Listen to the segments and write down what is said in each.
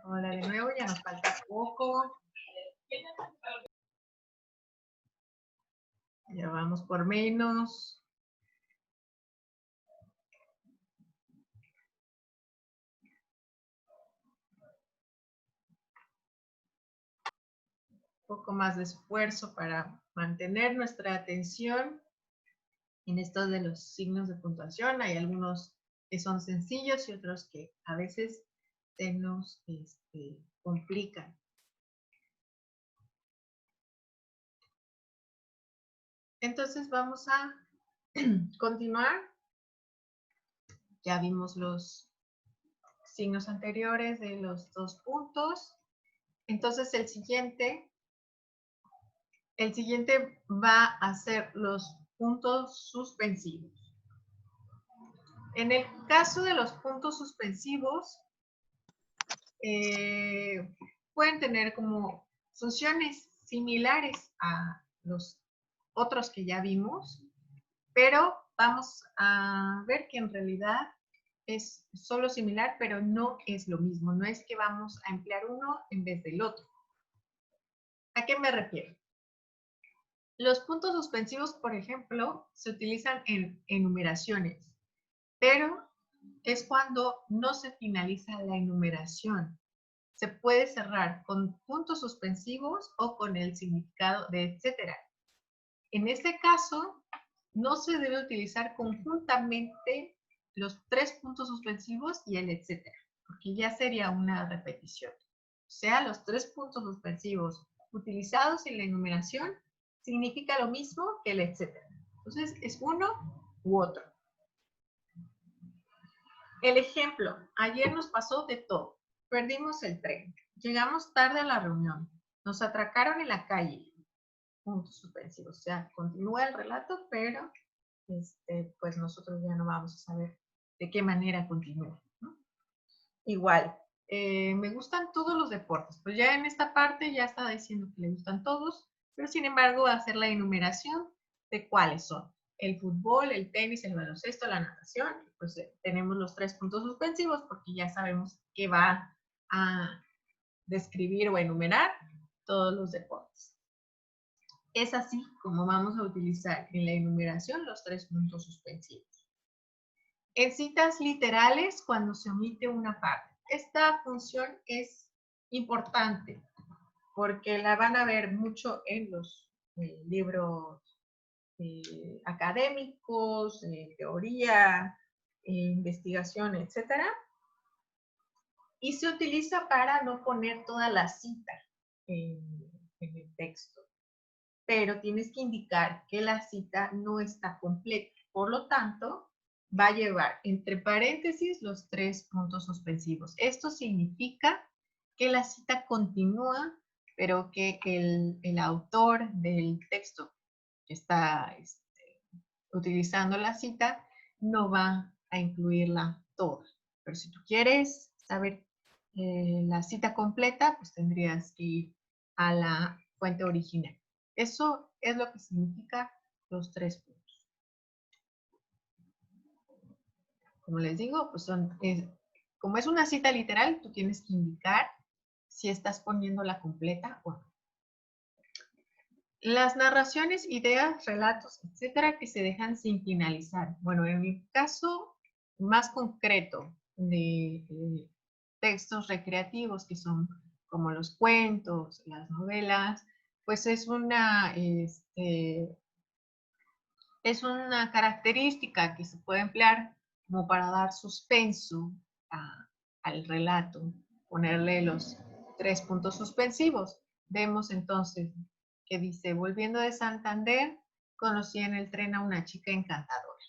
Hola de nuevo, ya nos falta poco. Ya vamos por menos. Un poco más de esfuerzo para mantener nuestra atención en estos de los signos de puntuación. Hay algunos que son sencillos y otros que a veces se nos complican. Entonces vamos a continuar. Ya vimos los signos anteriores de los 2 puntos. Entonces el siguiente va a ser los puntos suspensivos. En el caso de los puntos suspensivos, pueden tener como funciones similares a los otros que ya vimos, pero vamos a ver que en realidad es solo similar, pero no es lo mismo. No es que vamos a emplear uno en vez del otro. ¿A qué me refiero? Los puntos suspensivos, por ejemplo, se utilizan en enumeraciones, pero es cuando no se finaliza la enumeración. Se puede cerrar con puntos suspensivos o con el significado de etcétera. En este caso, no se debe utilizar conjuntamente los 3 puntos suspensivos y el etcétera, porque ya sería una repetición. O sea, los 3 puntos suspensivos utilizados en la enumeración significa lo mismo que el etcétera. Entonces, es uno u otro. El ejemplo, ayer nos pasó de todo. Perdimos el tren, llegamos tarde a la reunión, nos atracaron en la calle. Puntos suspensivos. O sea, continúa el relato, pero pues nosotros ya no vamos a saber de qué manera continúa, ¿no? Igual, me gustan todos los deportes. Pues ya en esta parte ya estaba diciendo que le gustan todos, pero sin embargo va a hacer la enumeración de cuáles son. El fútbol, el tenis, el baloncesto, la natación. Pues tenemos los 3 puntos suspensivos porque ya sabemos que va a describir o enumerar todos los deportes. Es así como vamos a utilizar en la enumeración los 3 puntos suspensivos. En citas literales, cuando se omite una parte. Esta función es importante porque la van a ver mucho en los libros académicos, teoría, investigación, etc. Y se utiliza para no poner toda la cita en el texto. Pero tienes que indicar que la cita no está completa. Por lo tanto, va a llevar entre paréntesis los 3 puntos suspensivos. Esto significa que la cita continúa, pero que el autor del texto que está utilizando la cita no va a incluirla toda. Pero si tú quieres saber la cita completa, pues tendrías que ir a la fuente original. Eso es lo que significa los 3 puntos. Como les digo, pues como es una cita literal, tú tienes que indicar si estás poniéndola completa o no. Las narraciones, ideas, relatos, etcétera, que se dejan sin finalizar. Bueno, en mi caso más concreto de textos recreativos, que son como los cuentos, las novelas, pues es una característica que se puede emplear como para dar suspenso al relato, ponerle los 3 puntos suspensivos. Vemos entonces que dice, volviendo de Santander, conocí en el tren a una chica encantadora.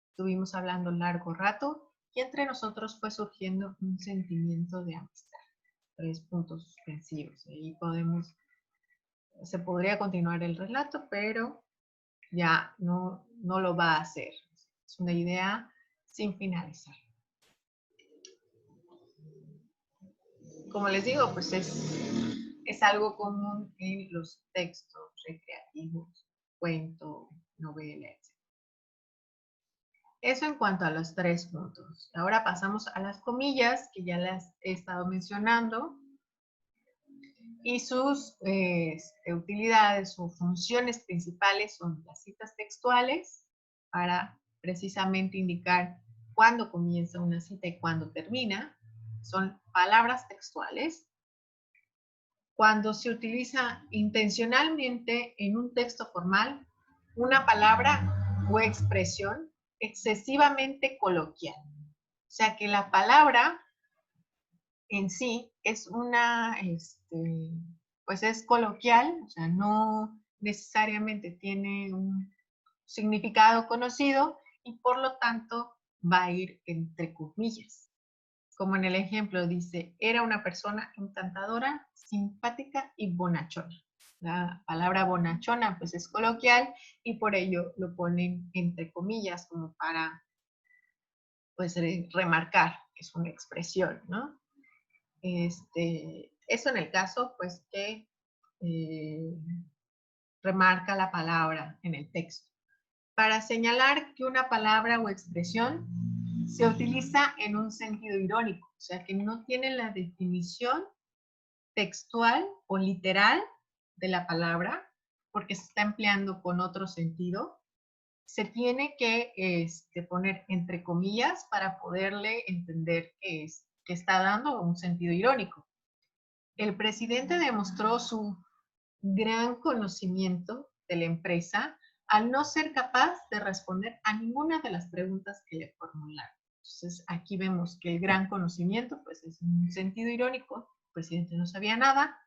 Estuvimos hablando un largo rato y entre nosotros fue surgiendo un sentimiento de amistad. 3 puntos suspensivos. Ahí se podría continuar el relato, pero ya no lo va a hacer. Es una idea sin finalizar. Como les digo, pues es algo común en los textos recreativos, cuento, novela, etc. Eso en cuanto a los 3 puntos. Ahora pasamos a las comillas, que ya las he estado mencionando, y sus utilidades o funciones principales son las citas textuales, para precisamente indicar cuándo comienza una cita y cuándo termina. Son palabras textuales. Cuando se utiliza intencionalmente en un texto formal una palabra o expresión excesivamente coloquial. O sea que la palabra en sí es pues es coloquial, o sea, no necesariamente tiene un significado conocido y por lo tanto va a ir entre comillas. Como en el ejemplo dice, era una persona encantadora, simpática y bonachona. La palabra bonachona pues es coloquial y por ello lo ponen entre comillas como para pues remarcar que es una expresión, ¿no? Eso en el caso pues que eh, remarca la palabra en el texto. Para señalar que una palabra o expresión se utiliza en un sentido irónico, o sea que no tiene la definición textual o literal de la palabra, porque se está empleando con otro sentido, se tiene que poner entre comillas para poderle entender que está dando un sentido irónico. El presidente demostró su gran conocimiento de la empresa al no ser capaz de responder a ninguna de las preguntas que le formularon. Entonces, aquí vemos que el gran conocimiento, pues es un sentido irónico, el presidente no sabía nada,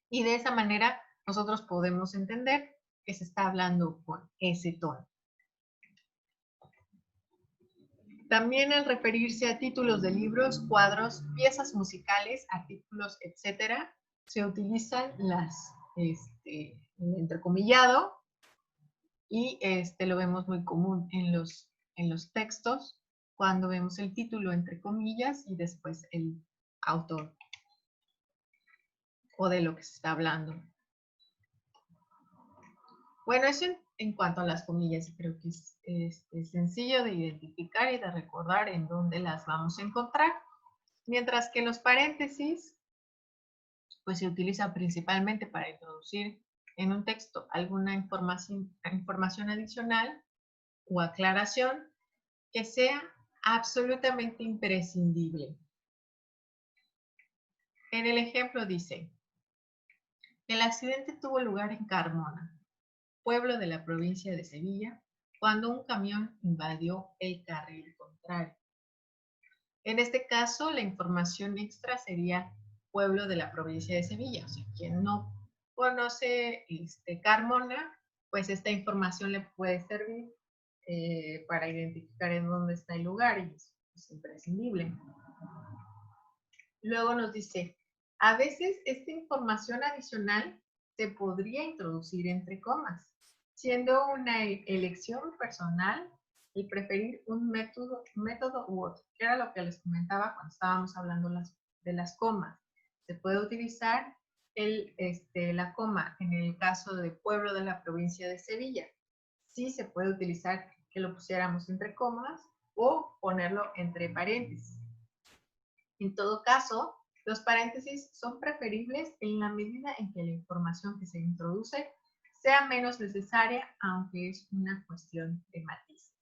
y de esa manera nosotros podemos entender que se está hablando con ese tono. También al referirse a títulos de libros, cuadros, piezas musicales, artículos, etcétera, se utilizan el entrecomillado y lo vemos muy común en los textos cuando vemos el título entre comillas y después el autor o de lo que se está hablando. Bueno, eso en cuanto a las comillas, creo que es sencillo de identificar y de recordar en dónde las vamos a encontrar. Mientras que los paréntesis, pues se utilizan principalmente para introducir en un texto alguna información adicional o aclaración que sea absolutamente imprescindible. En el ejemplo dice, el accidente tuvo lugar en Carmona, pueblo de la provincia de Sevilla, cuando un camión invadió el carril contrario. En este caso, la información extra sería pueblo de la provincia de Sevilla. O sea, quien no conoce Carmona, pues esta información le puede servir para identificar en dónde está el lugar y es imprescindible. Luego nos dice, a veces esta información adicional se podría introducir entre comas, siendo una elección personal y preferir un método u otro, que era lo que les comentaba cuando estábamos hablando de las comas. Se puede utilizar la coma en el caso de pueblo de la provincia de Sevilla. Sí se puede utilizar que lo pusiéramos entre comas o ponerlo entre paréntesis. En todo caso, los paréntesis son preferibles en la medida en que la información que se introduce sea menos necesaria, aunque es una cuestión de matices.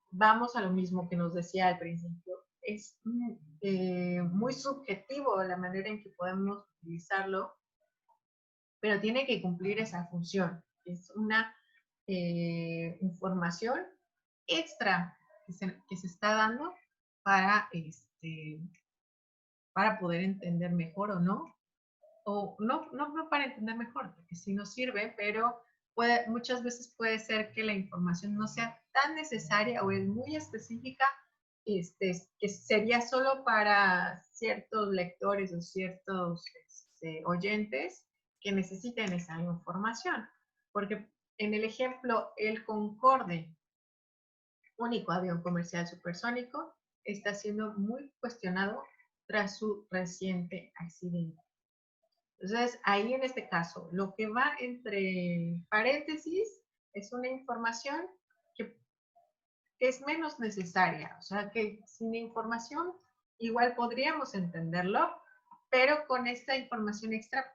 Vamos a lo mismo que nos decía al principio. Es muy subjetivo la manera en que podemos utilizarlo, pero tiene que cumplir esa función. Es una información extra que se está dando para poder entender mejor o no para entender mejor, porque sí nos sirve, pero muchas veces puede ser que la información no sea tan necesaria o es muy específica, que sería solo para ciertos lectores o ciertos oyentes que necesiten esa información. Porque en el ejemplo, el Concorde, único avión comercial supersónico, está siendo muy cuestionado tras su reciente accidente. Entonces, ahí en este caso, lo que va entre paréntesis es una información que es menos necesaria. O sea que sin información igual podríamos entenderlo, pero con esta información extra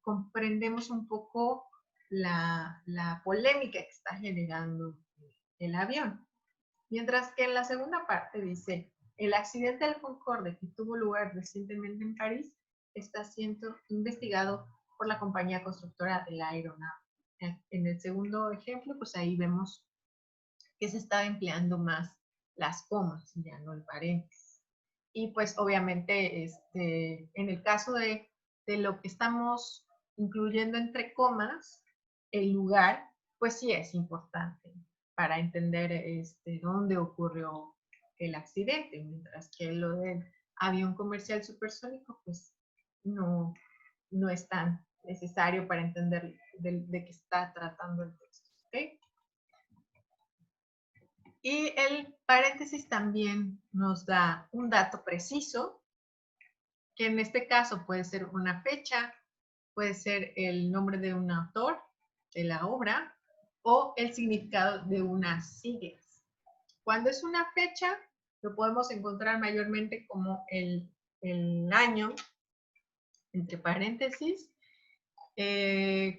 comprendemos un poco la polémica que está generando el avión. Mientras que en la segunda parte dice, el accidente del Concorde que tuvo lugar recientemente en París está siendo investigado por la compañía constructora de la aeronave. En el segundo ejemplo, pues ahí vemos que se estaba empleando más las comas, ya no el paréntesis. Y pues obviamente en el caso de lo que estamos incluyendo entre comas, el lugar, pues sí es importante para entender dónde ocurrió el accidente, mientras que lo del avión comercial supersónico, pues no, no es tan necesario para entender de qué está tratando el texto. ¿Okay? Y el paréntesis también nos da un dato preciso, que en este caso puede ser una fecha, puede ser el nombre de un autor de la obra o el significado de unas siglas. Cuando es una fecha, lo podemos encontrar mayormente como el año, entre paréntesis.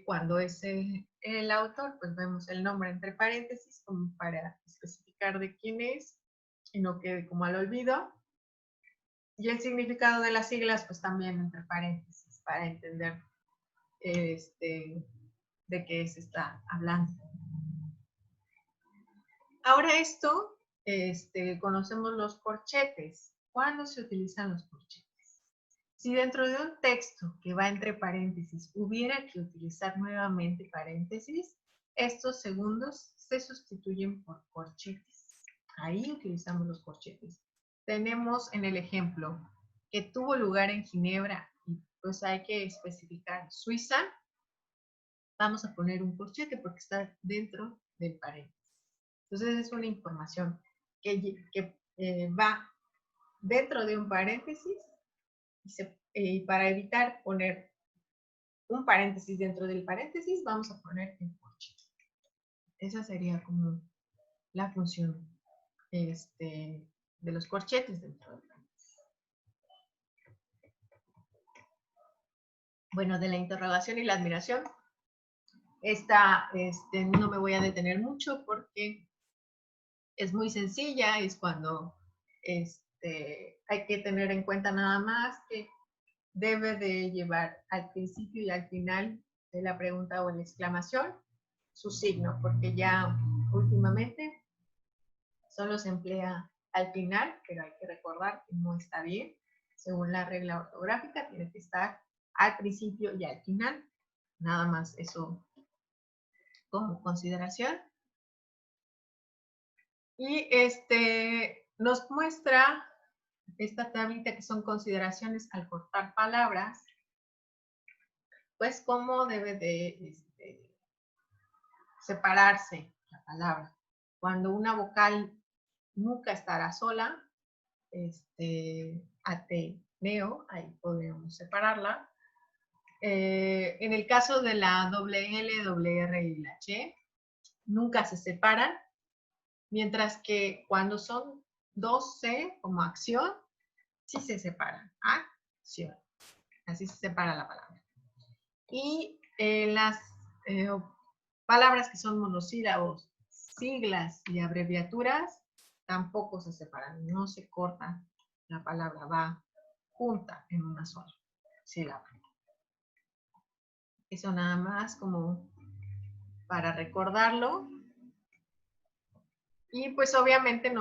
Cuando es el autor, pues vemos el nombre entre paréntesis como para especificar de quién es y no quede como al olvido. Y el significado de las siglas, pues también entre paréntesis, para entender de qué se está hablando. Ahora esto, conocemos los corchetes. ¿Cuándo se utilizan los corchetes? Si dentro de un texto que va entre paréntesis hubiera que utilizar nuevamente paréntesis, estos segundos se sustituyen por corchetes. Ahí utilizamos los corchetes. Tenemos en el ejemplo que tuvo lugar en Ginebra y pues hay que especificar Suiza. Vamos a poner un corchete porque está dentro del paréntesis. Entonces es una información que va dentro de un paréntesis y para evitar poner un paréntesis dentro del paréntesis, vamos a poner el corchete. Esa sería como la función de los corchetes dentro del paréntesis. Bueno, de la interrogación y la admiración, esta no me voy a detener mucho porque es muy sencilla, es cuando hay que tener en cuenta nada más que debe de llevar al principio y al final de la pregunta o la exclamación su signo, porque ya últimamente solo se emplea al final, pero hay que recordar que no está bien. Según la regla ortográfica, tiene que estar al principio y al final. Nada más eso como consideración. Y nos muestra esta tablita que son consideraciones al cortar palabras, pues cómo debe de separarse la palabra. Cuando una vocal nunca estará sola, Ateneo, ahí podemos separarla. En el caso de la doble L, doble R y la H, nunca se separan, mientras que cuando son dos C como acción, sí se separan. Acción. Así se separa la palabra. Y las palabras que son monosílabos, siglas y abreviaturas, tampoco se separan, no se corta la palabra, va junta en una sola sílaba. Eso nada más como para recordarlo. Y pues obviamente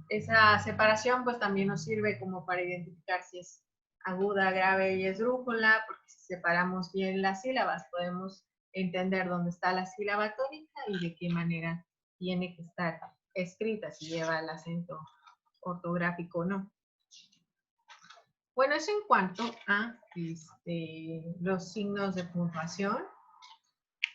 esa separación pues también nos sirve como para identificar si es aguda, grave y esdrújula, porque si separamos bien las sílabas podemos entender dónde está la sílaba tónica y de qué manera tiene que estar escrita, si lleva el acento ortográfico o no. Bueno, eso en cuanto a los signos de puntuación.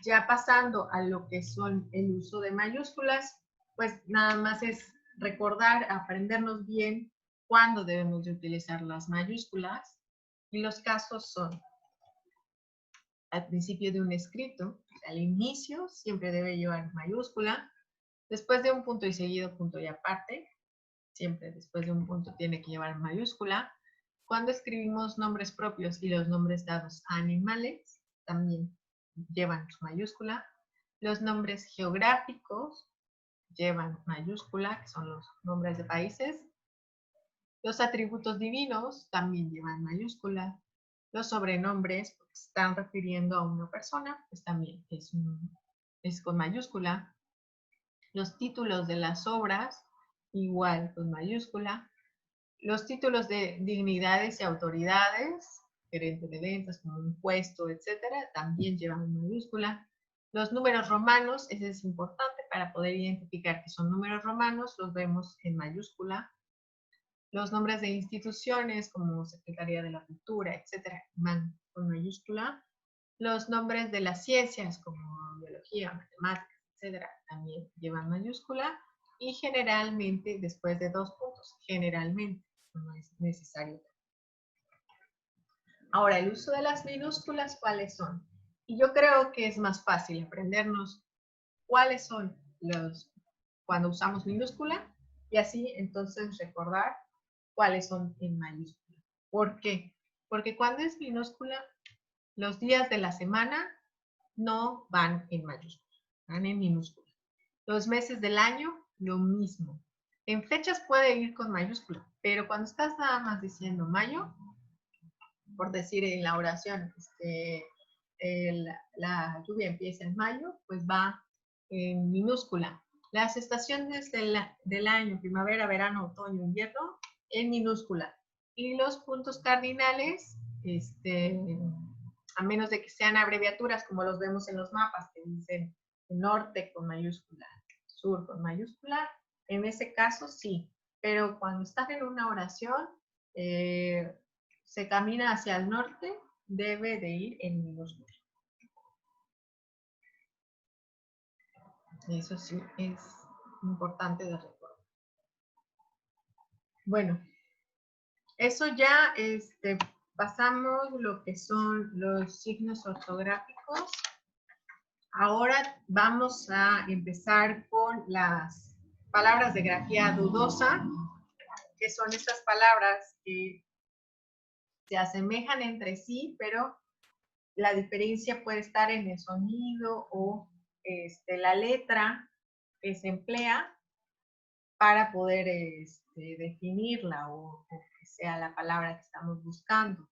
Ya pasando a lo que son el uso de mayúsculas, pues nada más es recordar, aprendernos bien cuándo debemos de utilizar las mayúsculas. Y los casos son al principio de un escrito, al inicio siempre debe llevar mayúscula, Después de un punto y seguido, punto y aparte, siempre después de un punto tiene que llevar mayúscula. Cuando escribimos nombres propios y los nombres dados a animales, también llevan su mayúscula. Los nombres geográficos llevan mayúscula, que son los nombres de países. Los atributos divinos también llevan mayúscula. Los sobrenombres, porque se están refiriendo a una persona, pues también es con mayúscula. Los títulos de las obras, igual con mayúscula. Los títulos de dignidades y autoridades, gerente de ventas, como un puesto, etcétera, también llevan mayúscula. Los números romanos, ese es importante para poder identificar que son números romanos, los vemos en mayúscula. Los nombres de instituciones como Secretaría de la Cultura, etcétera, van con mayúscula. Los nombres de las ciencias como biología, matemáticas, etcétera, también llevan mayúscula. Y generalmente después de 2 puntos, generalmente, no es necesario. Ahora, el uso de las minúsculas, ¿cuáles son? Y yo creo que es más fácil aprendernos cuáles son los cuando usamos minúscula y así entonces recordar cuáles son en mayúscula. ¿Por qué? Porque cuando es minúscula, los días de la semana no van en mayúscula, van en minúscula. Los meses del año, lo mismo. En fechas puede ir con mayúscula, pero cuando estás nada más diciendo mayo, por decir en la oración, la lluvia empieza en mayo, pues va en minúscula. Las estaciones del año, primavera, verano, otoño, invierno, en minúscula. Y los puntos cardinales, a menos de que sean abreviaturas, como los vemos en los mapas, que dicen norte con mayúscula, sur con mayúscula, en ese caso sí. Pero cuando estás en una oración, se camina hacia el norte, debe de ir en minúscula. Eso sí es importante de recordar. Bueno, eso ya pasamos lo que son los signos ortográficos. Ahora vamos a empezar con las palabras de grafía dudosa, que son estas palabras que se asemejan entre sí, pero la diferencia puede estar en el sonido o la letra que se emplea para poder definirla o que sea la palabra que estamos buscando.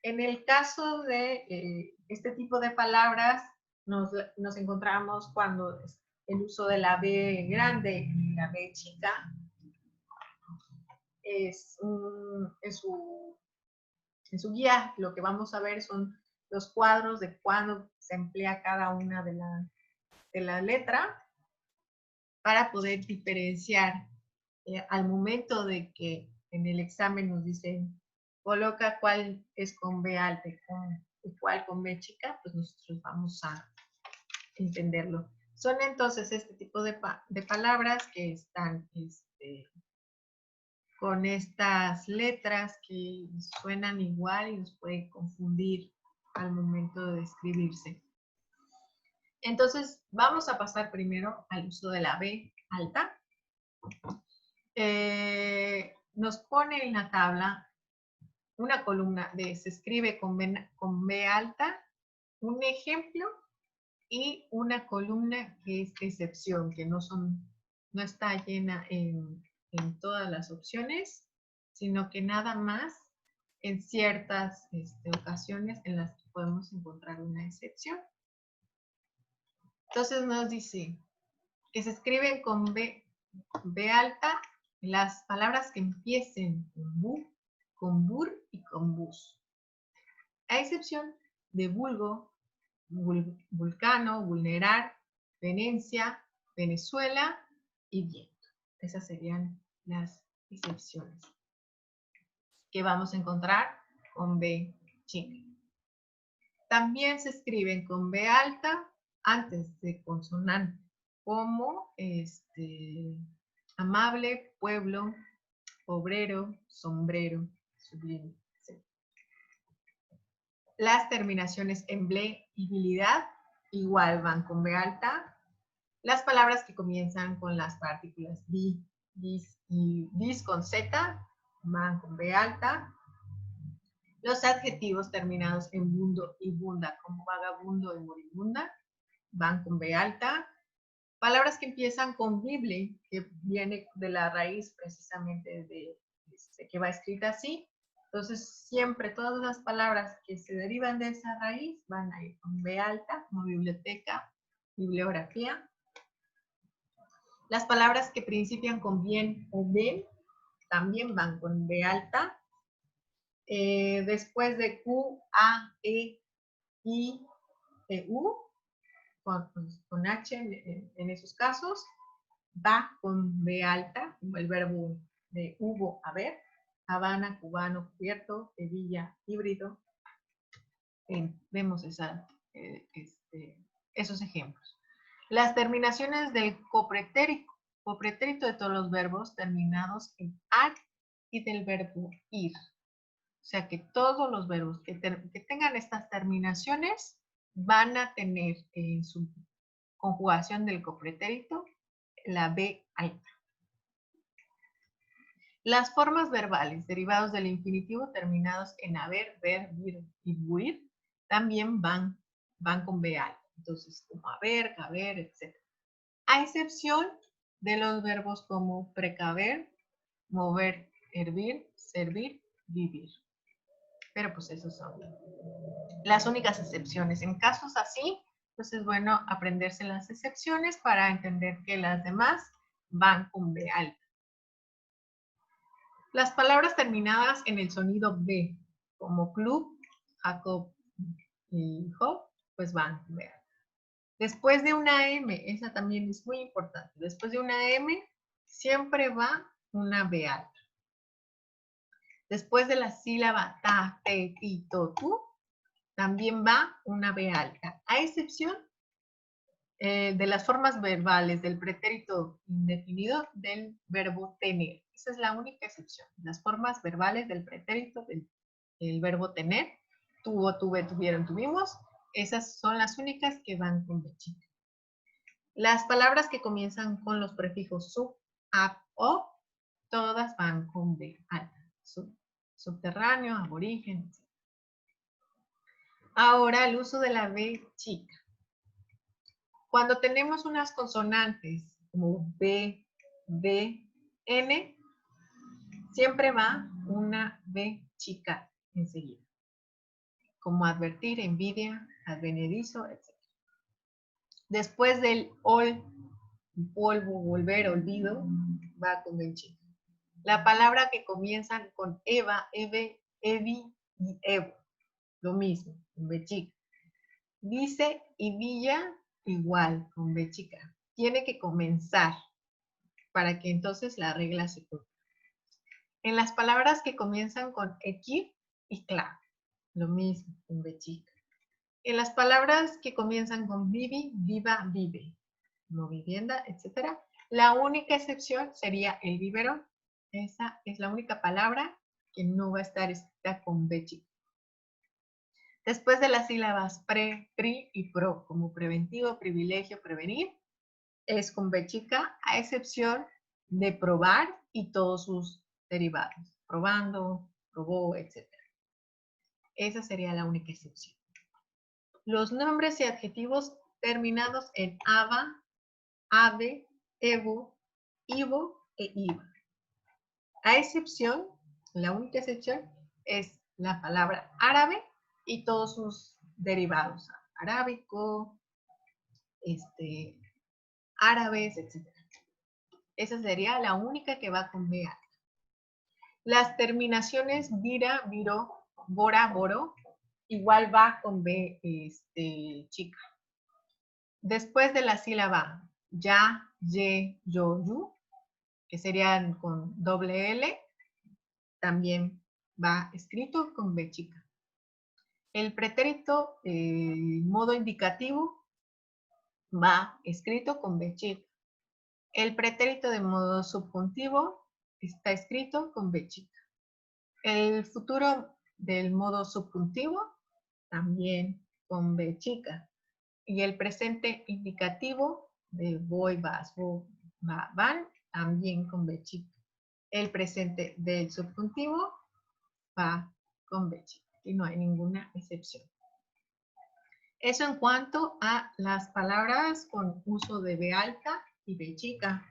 En el caso de este tipo de palabras, nos encontramos cuando el uso de la B grande y la B chica en su guía. Lo que vamos a ver son los cuadros de cuándo se emplea cada una de la letra para poder diferenciar al momento de que en el examen nos dicen coloca cuál es con B alta y cuál con B chica, pues nosotros vamos a entenderlo. Son entonces este tipo de palabras que están con estas letras que suenan igual y nos puede confundir al momento de escribirse. Entonces, vamos a pasar primero al uso de la B alta. Nos pone en la tabla una columna de se escribe con B alta, un ejemplo y una columna que es excepción, que no está llena en todas las opciones, sino que nada más en ciertas ocasiones en las que podemos encontrar una excepción. Entonces nos dice que se escriben con B alta las palabras que empiecen con bu, con bur y con bus. A excepción de vulgo, vulcano, vulnerar, venencia, Venezuela y viento. Esas serían las excepciones que vamos a encontrar con B chica. También se escriben con B alta antes de consonante, como amable, pueblo, obrero, sombrero, sublime, etc. Las terminaciones en ble y bilidad igual van con B alta. Las palabras que comienzan con las partículas di, dis y dis con z van con B alta. Los adjetivos terminados en bundo y bunda, como vagabundo y moribunda, van con B alta. Palabras que empiezan con bible, que viene de la raíz precisamente de que va escrita así. Entonces, siempre todas las palabras que se derivan de esa raíz van a ir con B alta, como biblioteca, bibliografía. Las palabras que principian con bien o ben también van con B alta. Después de Q, A, E, I, E, U, con H en esos casos, va con B alta, como el verbo de hubo, haber, Habana, cubano, cubierto, hebilla, híbrido. Vemos esos ejemplos. Las terminaciones del copretérito de todos los verbos terminados en ar y del verbo ir. O sea que todos los verbos que tengan estas terminaciones van a tener en su conjugación del copretérito la B alta. Las formas verbales derivados del infinitivo terminados en haber, ver, vir y buir también van con B alta. Entonces, como haber, caber, etc. A excepción de los verbos como precaver, mover, hervir, servir, vivir. Pero pues esos son las únicas excepciones. En casos así, pues es bueno aprenderse las excepciones para entender que las demás van con B alta. Las palabras terminadas en el sonido B, como club, Jacob y Job, pues van con B alta. Después de una M, esa también es muy importante. Después de una M, siempre va una B alta. Después de la sílaba ta, te, ti, to, tu, también va una B alta, a excepción de las formas verbales del pretérito indefinido del verbo tener. Esa es la única excepción. Las formas verbales del pretérito del verbo tener, tuvo, tuve, tuvieron, tuvimos, esas son las únicas que van con B chica. Las palabras que comienzan con los prefijos sub, ab, o, todas van con B alta. Subterráneo, aborigen, etc. Ahora el uso de la B chica. Cuando tenemos unas consonantes como B, B, N, siempre va una B chica enseguida. Como advertir, envidia, advenedizo, etc. Después del ol, polvo, volver, olvido, va con B chica. La palabra que comienzan con Eva, Eve, Evi y Evo, lo mismo, con B chica. Dice y Villa, igual, con B chica. Tiene que comenzar para que entonces la regla se cumpla. En las palabras que comienzan con equip y cla, lo mismo, con B chica. En las palabras que comienzan con vivi, viva, vive, como vivienda, etc. La única excepción sería el biberón. Esa es la única palabra que no va a estar escrita con B chica. Después de las sílabas pre, pri y pro, como preventivo, privilegio, prevenir, es con B chica, a excepción de probar y todos sus derivados. Probando, probó, etc. Esa sería la única excepción. Los nombres y adjetivos terminados en ava, ave, evo, ivo e iva. A excepción, la única excepción es la palabra árabe y todos sus derivados. Arábico, árabes, etc. Esa sería la única que va con B alta. Las terminaciones vira, viró, bora, boro, igual va con B chica. Después de la sílaba ya, ye, yo, yu, que serían con doble L, también va escrito con B chica. El pretérito, modo indicativo, va escrito con B chica. El pretérito de modo subjuntivo está escrito con B chica. El futuro del modo subjuntivo también con B chica. Y el presente indicativo de voy, vas, va, van, también con B chica. El presente del subjuntivo va con B chica y no hay ninguna excepción. Eso en cuanto a las palabras con uso de B alta y B chica.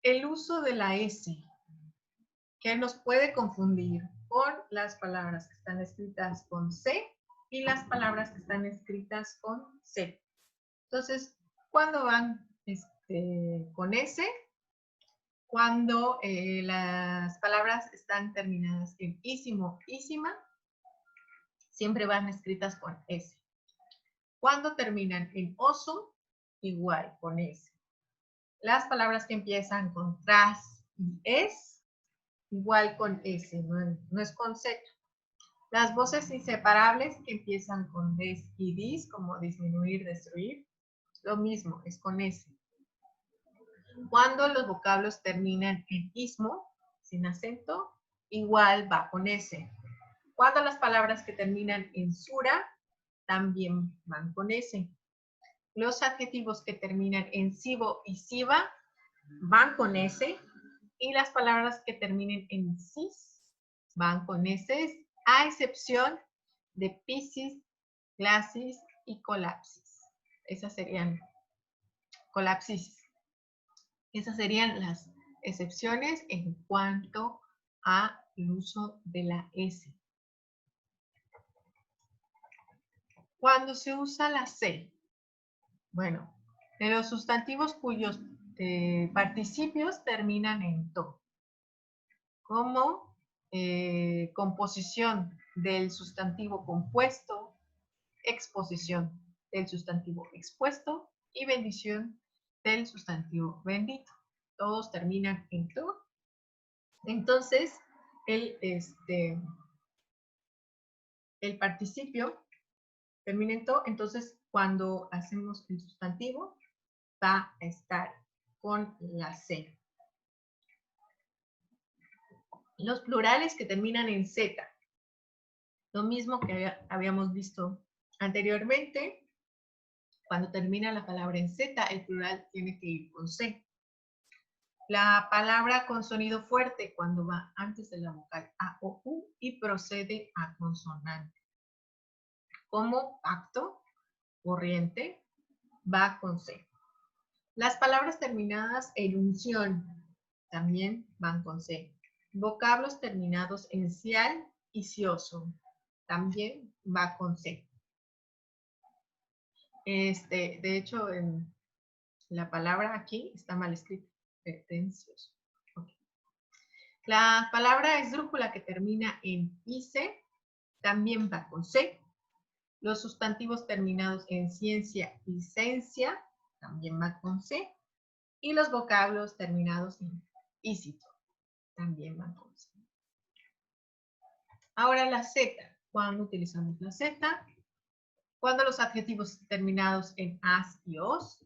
El uso de la S, que nos puede confundir con las palabras que están escritas con C y las palabras que están escritas con C. Entonces, ¿cuándo van con S? Cuando las palabras están terminadas en ísimo, ísima, siempre van escritas con S. Cuando terminan en oso, igual con S. Las palabras que empiezan con tras y es, igual con S, no es con Z. Las voces inseparables que empiezan con des y dis, como disminuir, destruir, lo mismo, es con S. Cuando los vocablos terminan en ismo, sin acento, igual va con S. Cuando las palabras que terminan en sura, también van con S. Los adjetivos que terminan en sibo y siba van con S. Y las palabras que terminen en sis van con S, a excepción de piscis, glacis y colapsis. Esas serían colapsis. Esas serían las excepciones en cuanto al uso de la S. Cuando se usa la C, bueno, de los sustantivos cuyos participios terminan en to, como composición del sustantivo compuesto, exposición del sustantivo expuesto y bendición del sustantivo bendito. Todos terminan en to. Entonces, el participio termina en to, entonces cuando hacemos el sustantivo va a estar con la C. Los plurales que terminan en Z, lo mismo que habíamos visto anteriormente, cuando termina la palabra en Z, el plural tiene que ir con C. La palabra con sonido fuerte cuando va antes de la vocal A o U y procede a consonante. Como pacto, corriente, va con C. Las palabras terminadas en unción también van con C. Vocablos terminados en cial y cioso también va con C. De hecho, en la palabra aquí está mal escrita, pretencioso. Okay. La palabra esdrújula que termina en ice también va con C. Los sustantivos terminados en ciencia y ciencia también va con C. Y los vocablos terminados en ícito también van con C. Ahora la Z. ¿Cuándo utilizamos la Z? Cuando los adjetivos terminados en as y os,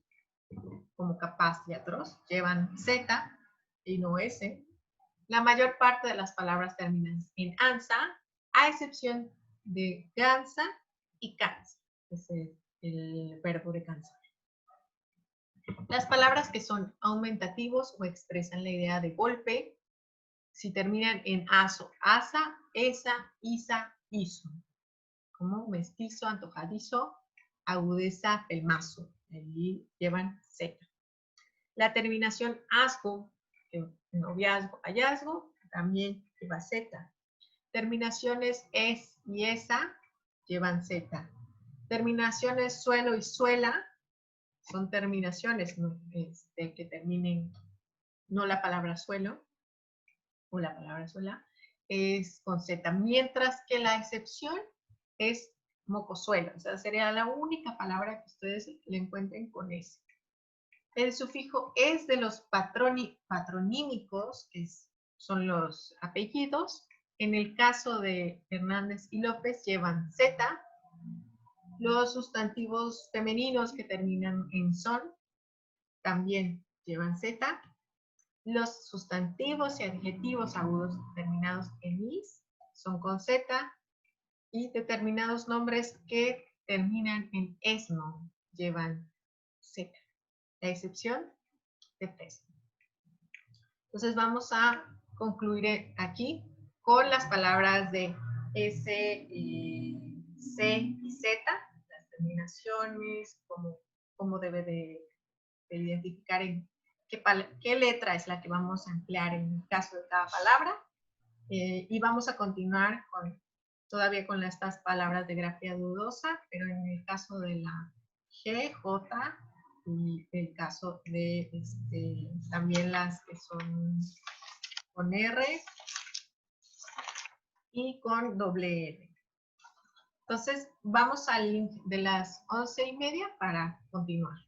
como capaz y atroz, llevan Z y no S. La mayor parte de las palabras terminan en ansa, a excepción de gansa y cansa. Es el verbo de cansar. Las palabras que son aumentativos o expresan la idea de golpe, si terminan en aso, asa, esa, isa, iso. Como mestizo, antojadizo, agudeza, pelmazo. Allí llevan Z. La terminación asgo, noviazgo, hallazgo, también lleva Z. Terminaciones es y esa llevan Z. Terminaciones suelo y suela son terminaciones que terminen, no la palabra suelo o la palabra suela, es con Z. Mientras que la excepción es mocosuelo. O sea, sería la única palabra que ustedes le encuentren con S. El sufijo es de los patronímicos, que son los apellidos. En el caso de Hernández y López llevan Z. Los sustantivos femeninos que terminan en son también llevan Z. Los sustantivos y adjetivos agudos terminados en is son con Z. Y determinados nombres que terminan en esno llevan Z, a excepción de 3. Entonces vamos a concluir aquí con las palabras de S, C y Z, las terminaciones, cómo debe de identificar en qué letra es la que vamos a emplear en el caso de cada palabra. Y vamos a continuar todavía con estas palabras de grafía dudosa, pero en el caso de la G, J, y el caso de también las que son con R y con doble R. Entonces, vamos al link de las 11:30 para continuar.